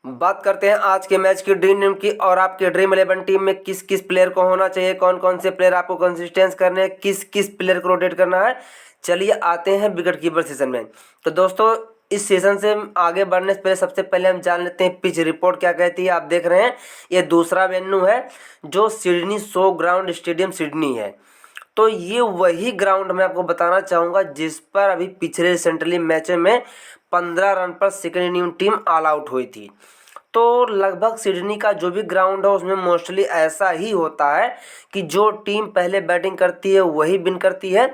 बात करते हैं आज के मैच की ड्रीम टीम की और आपके ड्रीम 11 टीम में किस किस प्लेयर को होना चाहिए, कौन कौन से प्लेयर आपको कंसिस्टेंस करने हैं, किस किस प्लेयर को रोटेट करना है। चलिए आते हैं विकेट कीपर सेशन में। तो दोस्तों इस सेशन से आगे बढ़ने से पहले सबसे पहले हम जान लेते हैं पिच रिपोर्ट क्या कहती है। आप देख रहे हैं ये दूसरा वेन्यू है जो Sydney show ground stadium Sydney है। तो ये वही ग्राउंड मैं आपको बताना चाहूँगा जिस पर अभी पिछले रिसेंटली मैच में 15 रन पर second inning team all out हुई थी। तो लगभग सिडनी का जो भी ग्राउंड है उसमें मोस्टली ऐसा ही होता है कि जो टीम पहले बैटिंग करती है वही विन करती है।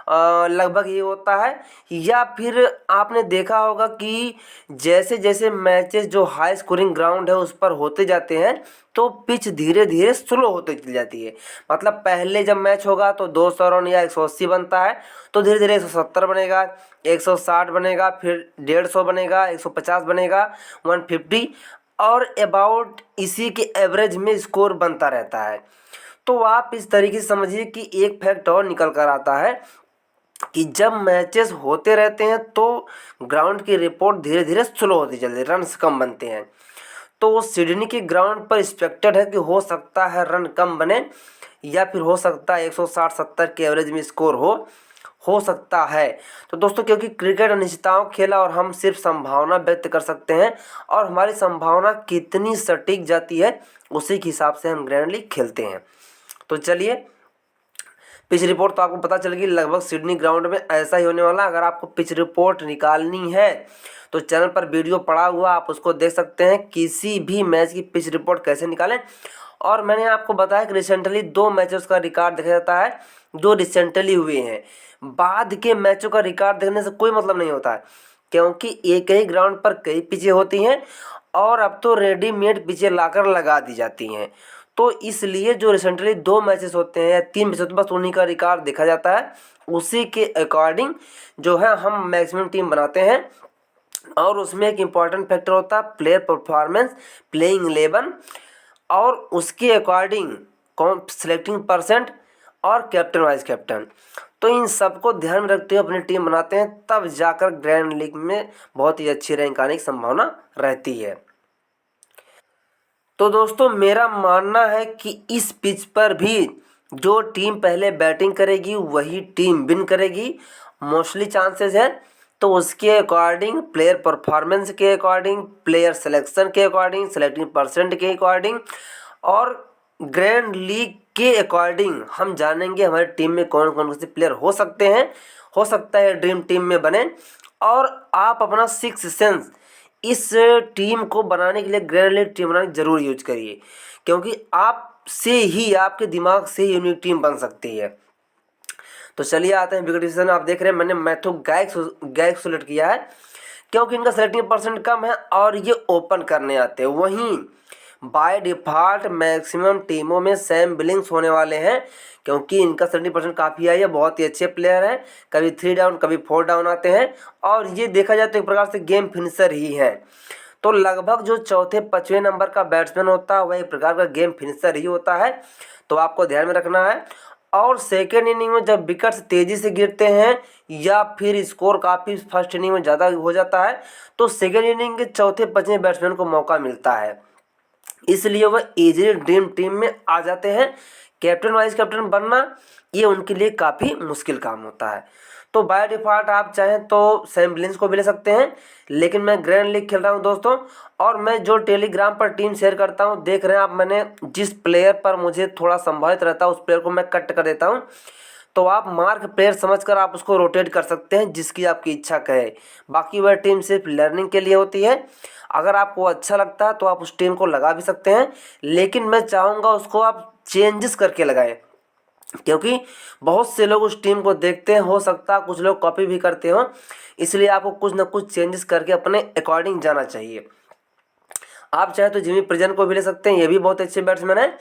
लगभग ये होता है। या फिर आपने देखा होगा कि जैसे जैसे मैचेस जो हाई स्कोरिंग ग्राउंड है उस पर होते जाते हैं तो पिच धीरे धीरे स्लो होते चली जाती है। मतलब पहले जब मैच होगा तो 200 रन या 180 बनता है, तो धीरे धीरे 170 बनेगा, 160 बनेगा, फिर 150 बनेगा, 150 बनेगा, 150 और अबाउट इसी के एवरेज में स्कोर बनता रहता है। तो आप इस तरीके से समझिए कि एक फैक्ट और निकल कर आता है कि जब मैचेस होते रहते हैं तो ग्राउंड की रिपोर्ट धीरे धीरे स्लो होती चलती है, रन्स कम बनते हैं। तो सिडनी के ग्राउंड पर एक्सपेक्टेड है कि हो सकता है रन कम बने या फिर हो सकता है 160-70 के एवरेज में स्कोर हो सकता है। तो दोस्तों क्योंकि क्रिकेट अनिश्चितताओं खेला और हम सिर्फ संभावना व्यक्त कर सकते हैं और हमारी संभावना कितनी सटीक जाती है उसी के हिसाब से हम ग्रैंड लीग खेलते हैं। तो चलिए पिच रिपोर्ट तो आपको पता चल गई, लगभग सिडनी ग्राउंड में ऐसा ही होने वाला। अगर आपको पिच रिपोर्ट निकालनी है तो चैनल पर वीडियो पड़ा हुआ आप उसको देख सकते हैं, किसी भी मैच की पिच रिपोर्ट कैसे निकालें। और मैंने आपको बताया कि रिसेंटली 2 मैचेस का रिकॉर्ड देखा जाता है जो रिसेंटली हुए हैं। बाद के मैचों का रिकॉर्ड देखने से कोई मतलब नहीं होता है क्योंकि एक ही ग्राउंड पर कई पिचें होती हैं और अब तो रेडीमेड पिचें लाकर लगा दी जाती हैं। तो इसलिए जो रिसेंटली 2 मैचेस होते हैं या 3 मैचेस होते हैं बस उन्हीं का रिकॉर्ड देखा जाता है, उसी के अकॉर्डिंग जो है हम मैक्सिमम टीम बनाते हैं। और उसमें एक इम्पॉर्टेंट फैक्टर होता है प्लेयर परफॉर्मेंस, प्लेइंग 11 और उसके अकॉर्डिंग कौन सिलेक्टिंग परसेंट और कैप्टन वाइस कैप्टन। तो इन सबको ध्यान में रखते हुए अपनी टीम बनाते हैं, तब जाकर ग्रैंड लीग में बहुत ही अच्छी रैंक आने की संभावना रहती है। तो दोस्तों मेरा मानना है कि इस पिच पर भी जो टीम पहले बैटिंग करेगी वही टीम विन करेगी, मोस्टली चांसेस है। तो उसके अकॉर्डिंग प्लेयर परफॉर्मेंस के अकॉर्डिंग, प्लेयर सिलेक्शन के अकॉर्डिंग, सिलेक्टिंग परसेंट के अकॉर्डिंग और ग्रैंड लीग के अकॉर्डिंग हम जानेंगे हमारी टीम में कौन कौन से प्लेयर हो सकते हैं, हो सकता है ड्रीम टीम में बने। और आप अपना सिक्स सेंस इस टीम को बनाने के लिए ग्रैंड लीग टीम बनाने जरूर यूज करिए क्योंकि आप से ही आपके दिमाग से ही यूनिक टीम बन सकती है। तो चलिए आते हैं विकेट डिसीजन। आप देख रहे हैं मैंने मैथ्यू गैग सेलेक्ट किया है क्योंकि इनका सेलेक्टिंग परसेंट कम है और ये ओपन करने आते हैं। वहीं बाय डिफ़ॉल्ट मैक्सिमम टीमों में सैम बिलिंग्स होने वाले हैं क्योंकि इनका 70% काफ़ी है, ये बहुत ही अच्छे प्लेयर हैं, कभी 3 डाउन कभी 4 डाउन आते हैं और ये देखा जाए तो एक प्रकार से गेम फिनिशर ही है। तो लगभग जो चौथे 5वें नंबर का बैट्समैन होता है वह एक प्रकार का गेम फिनिशर ही होता है, तो आपको ध्यान में रखना है। और सेकेंड इनिंग में जब विकेट्स तेज़ी से गिरते हैं या फिर स्कोर काफ़ी फर्स्ट इनिंग में ज़्यादा हो जाता है तो सेकेंड इनिंग के चौथे 5वें बैट्समैन को मौका मिलता है, इसलिए वह इजीली ड्रीम टीम में आ जाते हैं। कैप्टन वाइस कैप्टन बनना ये उनके लिए काफ़ी मुश्किल काम होता है। तो बाय डिफ़ॉल्ट आप चाहें तो सैम बिलिंग्स को भी ले सकते हैं, लेकिन मैं ग्रैंड लीग खेल रहा हूं दोस्तों और मैं जो टेलीग्राम पर टीम शेयर करता हूं देख रहे हैं आप, मैंने जिस प्लेयर पर मुझे थोड़ा संभावित रहता है उस प्लेयर को मैं कट कर देता हूं। तो आप मार्क प्लेयर समझकर आप उसको रोटेट कर सकते हैं जिसकी आपकी इच्छा कहे। बाकी वह टीम सिर्फ लर्निंग के लिए होती है, अगर आपको अच्छा लगता है तो आप उस टीम को लगा भी सकते हैं, लेकिन मैं चाहूँगा उसको आप चेंजेस करके लगाएं क्योंकि बहुत से लोग उस टीम को देखते हैं, हो सकता है कुछ लोग कॉपी भी करते हो, इसलिए आपको कुछ ना कुछ चेंजेस करके अपने अकॉर्डिंग जाना चाहिए। आप चाहे तो जिमी प्रिजन को भी ले सकते हैं, ये भी बहुत अच्छे बैट्समैन हैं,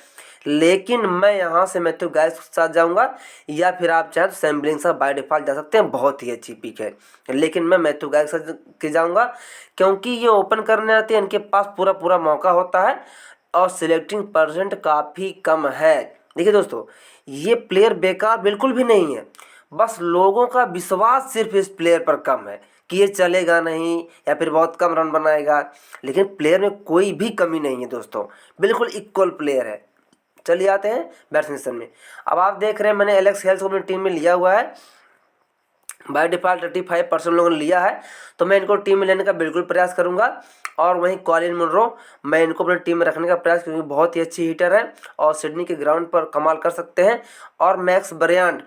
लेकिन मैं यहाँ से मैथ्यू गैग्स के साथ जाऊँगा या फिर आप चाहें तो सैम बिलिंग्स बाय डिफ़ॉल्ट जा सकते हैं, बहुत ही अच्छी पिक है, लेकिन मैं मैथ्यू गैग्स के जाऊँगा क्योंकि ये ओपन करने आते हैं, इनके पास पूरा पूरा मौका होता है और सिलेक्टिंग परसेंट काफ़ी कम है। देखिए दोस्तों ये प्लेयर बेकार बिल्कुल भी नहीं है, बस लोगों का विश्वास सिर्फ इस प्लेयर पर कम है कि ये चलेगा नहीं या फिर बहुत कम रन बनाएगा, लेकिन प्लेयर में कोई भी कमी नहीं है दोस्तों, बिल्कुल इक्वल प्लेयर है। चलिए आते हैं बैट्समैन सेक्शन में। अब आप देख रहे हैं मैंने एलेक्स हेल्स को अपनी टीम में लिया हुआ है, बाय डिफ़ॉल्ट 35% लोगों ने लिया है, तो मैं इनको टीम में लेने का बिल्कुल प्रयास करूंगा। और वहीं कॉलिन मुनरो, मैं इनको अपनी टीम में रखने का प्रयास, क्योंकि बहुत ही अच्छी हिटर है और सिडनी के ग्राउंड पर कमाल कर सकते हैं। और मैक्स ब्रायन,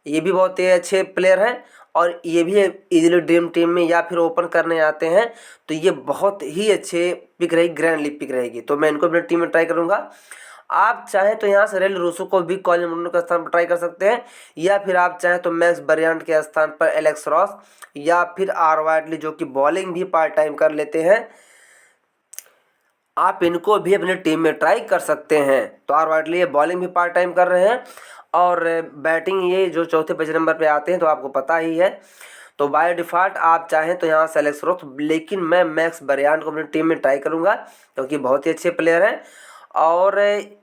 ये भी बहुत ही अच्छे प्लेयर हैं और ये भी इजीली ड्रीम टीम में या फिर ओपन करने आते हैं, तो ये बहुत ही अच्छे पिक रहेगी, ग्रैंड लीग पिक रहेगी, तो मैं इनको अपनी टीम में ट्राई करूँगा। आप चाहें तो यहाँ से रेल रूसो को भी कॉलिन मुनरो के स्थान पर ट्राई कर सकते हैं, या फिर आप चाहें तो मैक्स ब्रायन के स्थान पर एलेक्स रॉस या फिर आर वाइटली, जो कि बॉलिंग भी पार्ट टाइम कर लेते हैं, आप इनको भी अपनी टीम में ट्राई कर सकते हैं। तो आर वाइटली ये बॉलिंग भी पार्ट टाइम कर रहे हैं और बैटिंग ये जो चौथे 5 नंबर पे आते हैं, तो आपको पता ही है। तो बाय डिफ़ॉल्ट आप चाहें तो यहाँ से एलेक्स रॉस, लेकिन मैं मैक्स ब्रायन को अपनी टीम में ट्राई करूँगा क्योंकि बहुत ही अच्छे प्लेयर हैं। और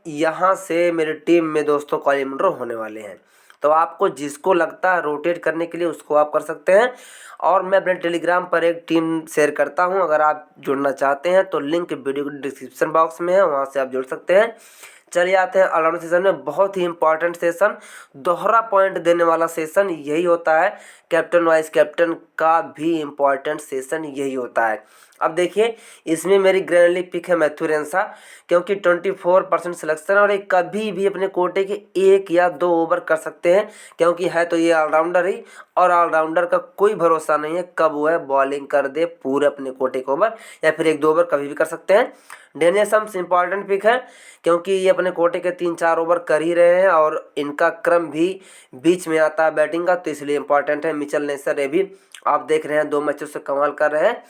यहाँ से मेरी टीम में दोस्तों कॉलिन मुनरो होने वाले हैं, तो आपको जिसको लगता है रोटेट करने के लिए उसको आप कर सकते हैं। और मैं अपने टेलीग्राम पर एक टीम शेयर करता हूं, अगर आप जुड़ना चाहते हैं तो लिंक वीडियो के डिस्क्रिप्शन बॉक्स में है, वहां से आप जुड़ सकते हैं। चलिए आते हैं ऑलराउंडर सेशन में। बहुत ही इंपॉर्टेंट सेशन, दोहरा पॉइंट देने वाला सेशन यही होता है। कैप्टन वाइस कैप्टन का भी इम्पॉर्टेंट सेशन यही होता है। अब देखिए, इसमें मेरी ग्रैंड लीग पिक है मैथ्यू रेंसा, क्योंकि 24% सिलेक्शन और एक कभी भी अपने कोटे के 1 या 2 ओवर कर सकते हैं, क्योंकि है तो ये ऑलराउंडर ही, और ऑलराउंडर का कोई भरोसा नहीं है कब वो है बॉलिंग कर दे पूरे अपने कोटे के ओवर, या फिर 1-2 ओवर कभी भी कर सकते हैं। डेनियल सम्स इंपॉर्टेंट पिक है, क्योंकि ये अपने कोटे के 3-4 ओवर कर ही रहे हैं और इनका क्रम भी बीच में आता है बैटिंग का, तो इसलिए इंपॉर्टेंट है। मिचेल नेसर, ये भी आप देख रहे हैं 2 मैचों से कमाल कर रहे हैं।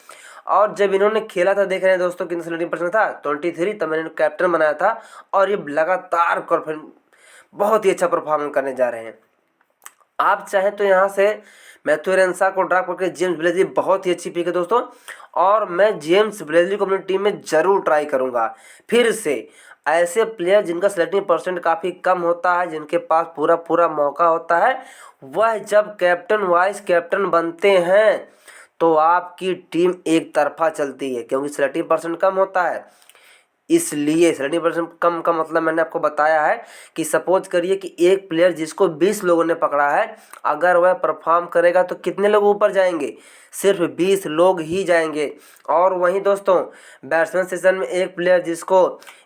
और जब इन्होंने खेला था, देख रहे हैं दोस्तों कितना सेलेक्टिंग परसेंट था 23, तब मैंने कैप्टन बनाया था और ये लगातार बहुत ही अच्छा परफॉर्मेंस करने जा रहे हैं। आप चाहें तो यहाँ से मैथ्यू रेंसा को ड्रॉप करके जेम्स ब्लेजली, बहुत ही अच्छी पिक है दोस्तों, और मैं जेम्स ब्लेजली को अपनी टीम में ज़रूर ट्राई करूँगा। फिर से ऐसे प्लेयर जिनका सेलेक्टिंग परसेंट काफ़ी कम होता है, जिनके पास पूरा पूरा मौका होता है, वह जब कैप्टन वाइस कैप्टन बनते हैं तो आपकी टीम एक तरफा चलती है, क्योंकि सेलेक्टिंग परसेंट कम होता है। इसलिए सेलेक्टिंग परसेंट कम का मतलब मैंने आपको बताया है कि सपोज करिए कि एक प्लेयर जिसको 20 लोगों ने पकड़ा है, अगर वह परफॉर्म करेगा तो कितने लोग ऊपर जाएंगे? सिर्फ 20 लोग ही जाएंगे। और वहीं दोस्तों बैट्समैन सेशन में एक प्लेयर जिसको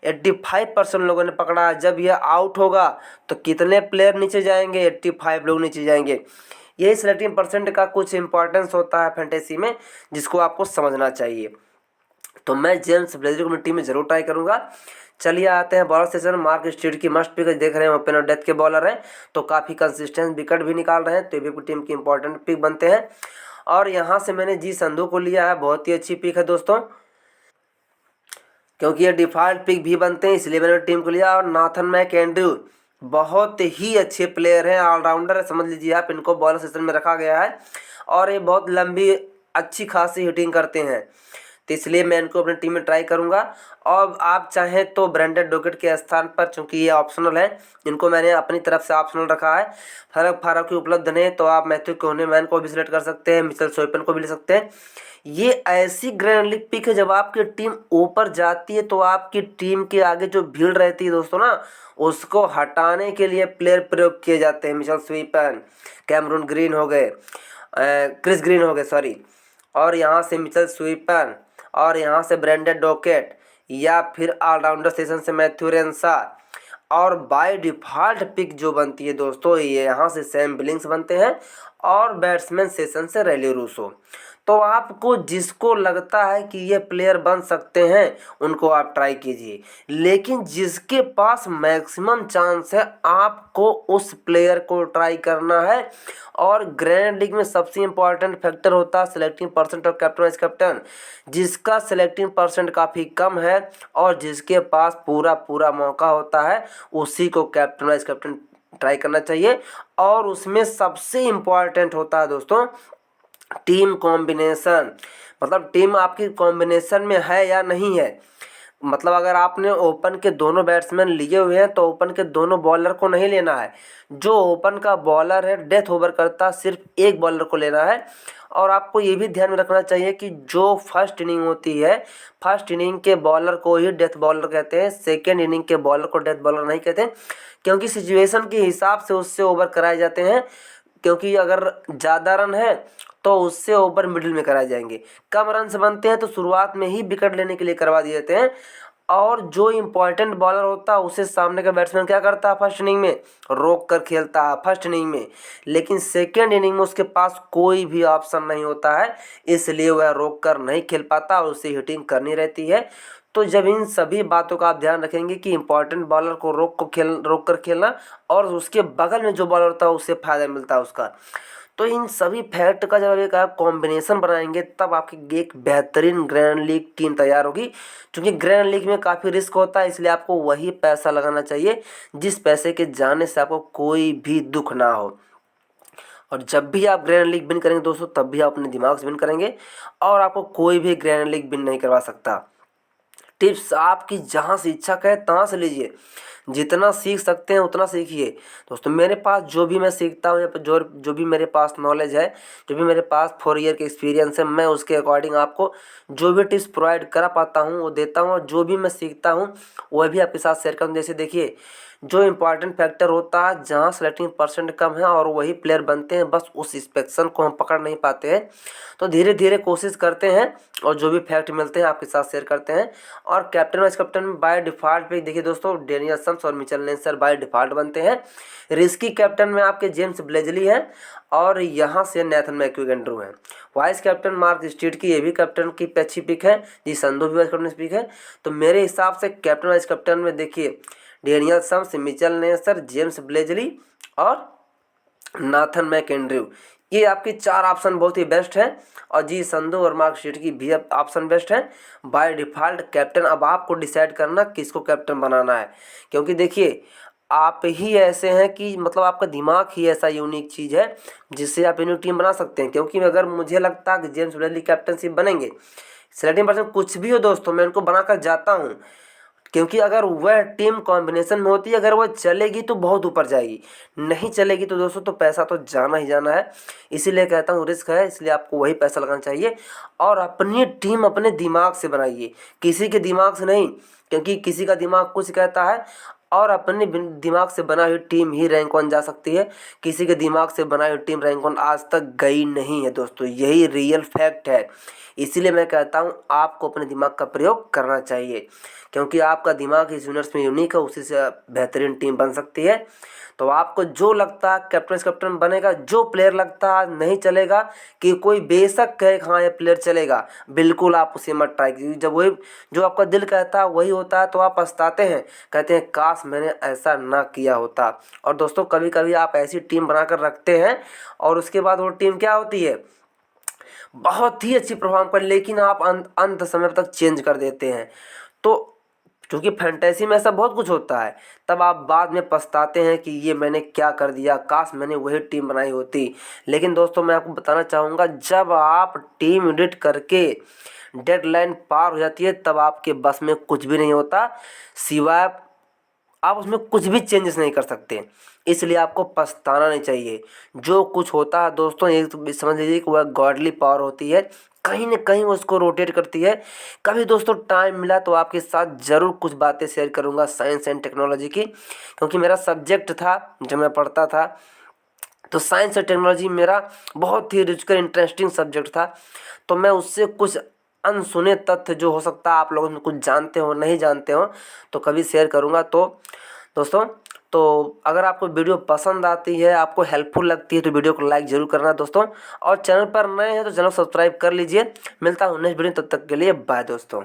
85% लोगों ने पकड़ा है, जब यह आउट होगा तो कितने प्लेयर नीचे जाएंगे? 85 लोग नीचे जाएंगे। यही सेलेक्टिंग परसेंट का कुछ इंपॉर्टेंस होता है फैंटेसी में, जिसको आपको समझना चाहिए। तो मैं जेम्स ब्लेजली को अपनी टीम में जरूर ट्राई करूंगा। चलिए आते हैं बॉलर सेशन। मार्क स्ट्रीट की मस्ट पिक देख रहे हैं, ओपनर डेथ के बॉलर हैं, तो काफ़ी कंसिस्टेंट विकेट भी निकाल रहे हैं, तो ये भी टीम की इंपॉर्टेंट पिक बनते हैं। और यहाँ से मैंने जी संधू को लिया है, बहुत ही अच्छी पिक है दोस्तों, क्योंकि ये डिफ़ॉल्ट पिक भी बनते हैं, इसलिए मैंने टीम को लिया। और नाथन मैकेंड्रू बहुत ही अच्छे प्लेयर हैं, ऑलराउंडर है समझ लीजिए आप, इनको बॉलर सेशन में रखा गया है और ये बहुत लंबी अच्छी खासी हिटिंग करते हैं, तो इसलिए मैं इनको अपनी टीम में ट्राई करूंगा। और आप चाहें तो ब्रेंडन डॉकेट के स्थान पर, चूंकि ये ऑप्शनल है, इनको मैंने अपनी तरफ से ऑप्शनल रखा है, फर्क की उपलब्ध नहीं, तो आप मैथ्यू कोहनेमैन को भी सिलेक्ट कर सकते हैं, मिचेल सोयपन को भी ले सकते हैं। ये ऐसी ग्रैंड लीग पिक है, जब आपकी टीम ऊपर जाती है तो आपकी टीम के आगे जो भीड़ रहती है दोस्तों ना, उसको हटाने के लिए प्लेयर प्रयोग किए जाते हैं। मिचेल सोयपन, कैमरून ग्रीन हो गए, क्रिस ग्रीन हो गए सॉरी, और यहाँ से मिचेल सोयपन, और यहाँ से ब्रेंडन डॉकेट, या फिर ऑलराउंडर सेशन से मैथ्यू रेंसा। और बाय डिफ़ॉल्ट पिक जो बनती है दोस्तों, ये यहाँ से सैम बिलिंग्स बनते हैं, और बैट्समैन सेशन से रेली रूसो। तो आपको जिसको लगता है कि ये प्लेयर बन सकते हैं उनको आप ट्राई कीजिए, लेकिन जिसके पास मैक्सिमम चांस है आपको उस प्लेयर को ट्राई करना है। और ग्रैंड लीग में सबसे इम्पॉर्टेंट फैक्टर होता है सेलेक्टिंग परसेंट और कैप्टन वाइस कैप्टन। जिसका सेलेक्टिंग परसेंट काफ़ी कम है और जिसके पास पूरा पूरा मौका होता है, उसी को कैप्टन वाइस कैप्टन ट्राई करना चाहिए। और उसमें सबसे इम्पॉर्टेंट होता है दोस्तों टीम कॉम्बिनेशन, मतलब टीम आपकी कॉम्बिनेशन में है या नहीं है। मतलब अगर आपने ओपन के दोनों बैट्समैन लिए हुए हैं तो ओपन के दोनों बॉलर को नहीं लेना है, जो ओपन का बॉलर है डेथ ओवर करता सिर्फ एक बॉलर को लेना है। और आपको ये भी ध्यान में रखना चाहिए कि जो फर्स्ट इनिंग होती है, फर्स्ट इनिंग के बॉलर को ही डेथ बॉलर कहते हैं, सेकेंड इनिंग के बॉलर को डेथ बॉलर नहीं कहते, क्योंकि सिचुएशन के हिसाब से उससे ओवर कराए जाते हैं। क्योंकि अगर ज़्यादा रन है तो उससे ओवर मिडिल में कराए जाएंगे, कम रन से बनते हैं तो शुरुआत में ही विकेट लेने के लिए करवा दिए जाते हैं। और जो इम्पोर्टेंट बॉलर होता है उसे सामने का बैट्समैन क्या करता है, फर्स्ट इनिंग में रोक कर खेलता है, फर्स्ट इनिंग में। लेकिन सेकेंड इनिंग में उसके पास कोई भी ऑप्शन नहीं होता है, इसलिए वह रोक कर नहीं खेल पाता और उसे हिटिंग करनी रहती है। तो जब इन सभी बातों का आप ध्यान रखेंगे कि इंपॉर्टेंट बॉलर को रोक कर खेलना और उसके बगल में जो बॉलर होता है उससे फ़ायदा मिलता है उसका, तो इन सभी फैक्ट का जब एक आप कॉम्बिनेशन बनाएंगे तब आपकी एक बेहतरीन ग्रैंड लीग टीम तैयार होगी। क्योंकि ग्रैंड लीग में काफ़ी रिस्क होता है, इसलिए आपको वही पैसा लगाना चाहिए जिस पैसे के जाने से आपको कोई भी दुख ना हो। और जब भी आप ग्रैंड लीग विन करेंगे दोस्तों, तब भी आप अपने दिमाग से विन करेंगे और आपको कोई भी ग्रैंड लीग विन नहीं करवा सकता। टिप्स आपकी जहाँ से इच्छा कहे तहाँ से लीजिए, जितना सीख सकते हैं उतना सीखिए। दोस्तों मेरे पास जो भी मैं सीखता हूँ या जो भी मेरे पास नॉलेज है, जो भी मेरे पास 4 ईयर के एक्सपीरियंस है, मैं उसके अकॉर्डिंग आपको जो भी टिप्स प्रोवाइड करा पाता हूँ वो देता हूँ। और जो भी मैं सीखता हूँ वह भी आपके साथ शेयर करूँ। जैसे देखिए, जो इम्पॉर्टेंट फैक्टर होता है जहाँ सेलेक्टिंग परसेंट कम है और वही प्लेयर बनते हैं, बस उस इंस्पेक्शन को हम पकड़ नहीं पाते हैं, तो धीरे धीरे कोशिश करते हैं और जो भी फैक्ट मिलते हैं आपके साथ शेयर करते हैं। और कैप्टन वाइस कैप्टन में बाय डिफ़ॉल्ट पे देखिए दोस्तों, डेनियल सम्स और मिचेल नेल्सन बाय डिफ़ॉल्ट बनते हैं। रिस्की कैप्टन में आपके जेम्स ब्लेजली हैं और यहाँ से नेथन मैकग्विगन हैं। वाइस कैप्टन मार्क स्ट्रीट की, ये भी कैप्टन की अच्छी पिक है जी, संधू भी वाइस कैप्टन की पिक है। तो मेरे हिसाब से कैप्टन वाइस कैप्टन में देखिए Daniel sums, Mitchell Nelson, James ब्लेजली और नाथन मैकएंड्रू, ये आपके 4 ऑप्शन बहुत ही बेस्ट हैं। और जी संधू और मार्क स्ट्रीट की भी ऑप्शन बेस्ट है। बाय डिफ़ॉल्ट कैप्टन अब आपको डिसाइड करना किसको कैप्टन बनाना है, क्योंकि देखिए आप ही ऐसे हैं कि मतलब आपका दिमाग ही ऐसा यूनिक चीज़ है जिससे आप यूनिक टीम बना सकते हैं। क्योंकि अगर मुझे लगता है कि जेम्स ब्लेजली कैप्टनशिप बनेंगे, सेलेक्टिंग पर्सन कुछ भी हो दोस्तों, मैं उनको बनाकर जाता हूँ। क्योंकि अगर वह टीम कॉम्बिनेशन में होती है, अगर वह चलेगी तो बहुत ऊपर जाएगी, नहीं चलेगी तो दोस्तों तो पैसा तो जाना ही जाना है। इसीलिए कहता हूँ रिस्क है, इसलिए आपको वही पैसा लगाना चाहिए। और अपनी टीम अपने दिमाग से बनाइए, किसी के दिमाग से नहीं, क्योंकि किसी का दिमाग कुछ कहता है और अपने दिमाग से बना हुई टीम ही रैंक 1 जा सकती है। किसी के दिमाग से बनाई हुई टीम रैंक 1 आज तक गई नहीं है दोस्तों, यही रियल फैक्ट है। इसीलिए मैं कहता हूँ आपको अपने दिमाग का प्रयोग करना चाहिए, क्योंकि आपका दिमाग इस यूनिवर्स में यूनिक है, उसी से बेहतरीन टीम बन सकती है। तो आपको जो लगता है कैप्टन बनेगा, जो प्लेयर लगता है नहीं चलेगा, कि कोई बेशक कहे हाँ ये प्लेयर चलेगा, बिल्कुल आप उसे मत ट्राई कीजिए। जब वही जो आपका दिल कहता है वही होता है तो आप पछताते हैं, कहते हैं काश मैंने ऐसा ना किया होता। और दोस्तों कभी कभी आप ऐसी टीम बनाकर रखते हैं और उसके बाद वो टीम क्या होती है, बहुत ही अच्छी परफॉर्म कर, लेकिन आप अंत समय तक चेंज कर देते हैं। तो क्योंकि फैंटेसी में ऐसा बहुत कुछ होता है, तब आप बाद में पछताते हैं कि ये मैंने क्या कर दिया, काश मैंने वही टीम बनाई होती। लेकिन दोस्तों मैं आपको बताना चाहूँगा, जब आप टीम एडिट करके डेडलाइन पार हो जाती है तब आपके बस में कुछ भी नहीं होता, सिवाय आप उसमें कुछ भी चेंजेस नहीं कर सकते। इसलिए आपको पछताना नहीं चाहिए। जो कुछ होता है दोस्तों, ये तो समझ लीजिए कि वह गॉडली पावर होती है, कहीं न कहीं वो उसको रोटेट करती है। कभी दोस्तों टाइम मिला तो आपके साथ ज़रूर कुछ बातें शेयर करूँगा साइंस एंड टेक्नोलॉजी की, क्योंकि मेरा सब्जेक्ट था जब मैं पढ़ता था, तो साइंस और टेक्नोलॉजी मेरा बहुत ही रुचिकर इंटरेस्टिंग सब्जेक्ट था। तो मैं उससे कुछ अनसुने तथ्य जो हो सकता है आप लोग उसमें कुछ जानते हो नहीं जानते हो, तो कभी शेयर करूँगा। तो दोस्तों, तो अगर आपको वीडियो पसंद आती है, आपको हेल्पफुल लगती है, तो वीडियो को लाइक ज़रूर करना दोस्तों। और चैनल पर नए हैं तो चैनल सब्सक्राइब कर लीजिए। मिलता हूँ नेक्स्ट वीडियो, तब तक के लिए बाय दोस्तों।